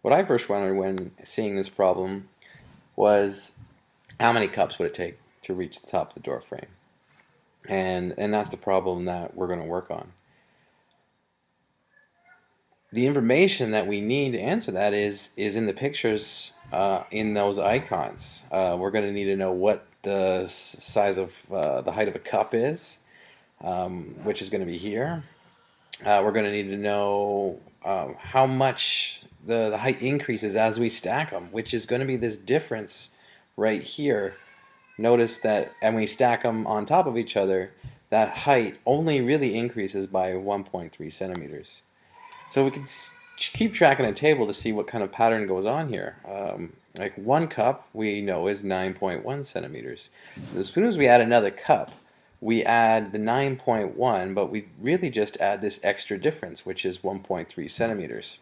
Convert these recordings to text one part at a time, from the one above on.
What I first wondered when seeing this problem was how many cups would it take to reach the top of the door frame? And that's the problem that we're going to work on. The information that we need to answer that is in the pictures in those icons. We're going to need to know what the size of the height of a cup is, which is going to be here. We're going to need to know how much the height increases as we stack them, which is going to be this difference right here. Notice that, and we stack them on top of each other, that height only really increases by 1.3 centimeters. So we can keep track in a table to see what kind of pattern goes on here. Like one cup we know is 9.1 centimeters. As soon as we add another cup, we add the 9.1, but we really just add this extra difference, which is 1.3 centimeters,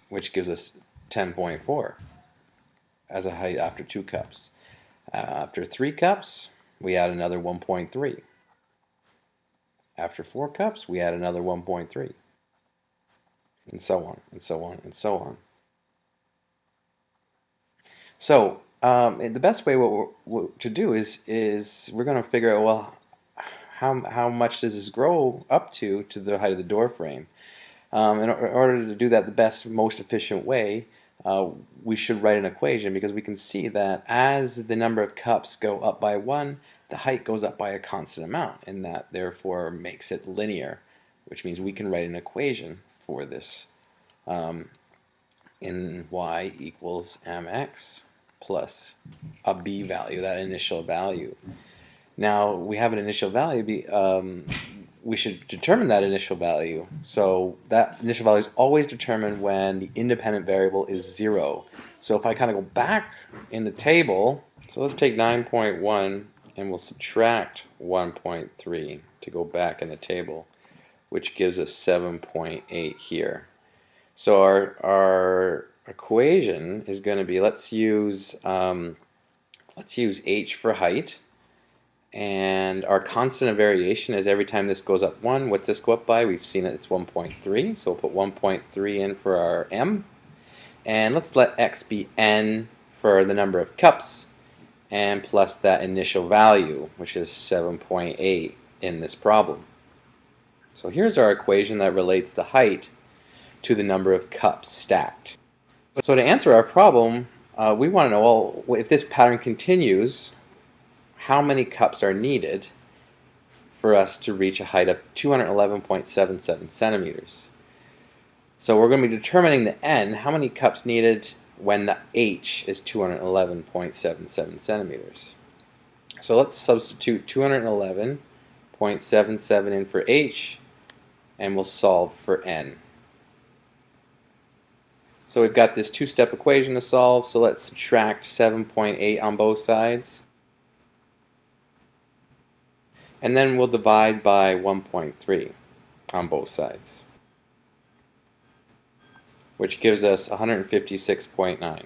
which gives us 10.4 as a height after 2 cups. After 3 cups, we add another 1.3. After 4 cups, we add another 1.3. And so on, and so on, and so on. So, the best way to do is we're going to figure out, well, how much does this grow up to the height of the door frame? In order to do that the best, most efficient way, we should write an equation, because we can see that as the number of cups go up by 1, the height goes up by a constant amount, and that therefore makes it linear, which means we can write an equation for this in y equals mx plus a b value, that initial value. Now we have an initial value, we should determine that initial value. So that initial value is always determined when the independent variable is 0. So if I kind of go back in the table, so let's take 9.1 and we'll subtract 1.3 to go back in the table, which gives us 7.8 here. So our equation is going to be, let's use h for height, and our constant of variation is every time this goes up 1, what's this go up by? We've seen it's 1.3, so we'll put 1.3 in for our m, and let's let x be n for the number of cups, and plus that initial value, which is 7.8 in this problem. So here's our equation that relates the height to the number of cups stacked. So to answer our problem, we want to know, well, if this pattern continues, how many cups are needed for us to reach a height of 211.77 centimeters. So we're going to be determining the n, how many cups needed when the h is 211.77 centimeters. So let's substitute 211.77 in for h, and we'll solve for n. So we've got this two-step equation to solve, so let's subtract 7.8 on both sides. And then we'll divide by 1.3 on both sides, which gives us 156.9.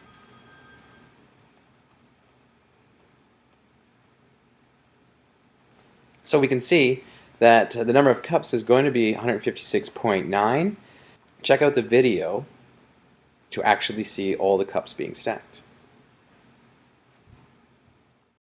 So we can see that the number of cups is going to be 156.9. Check out the video to actually see all the cups being stacked.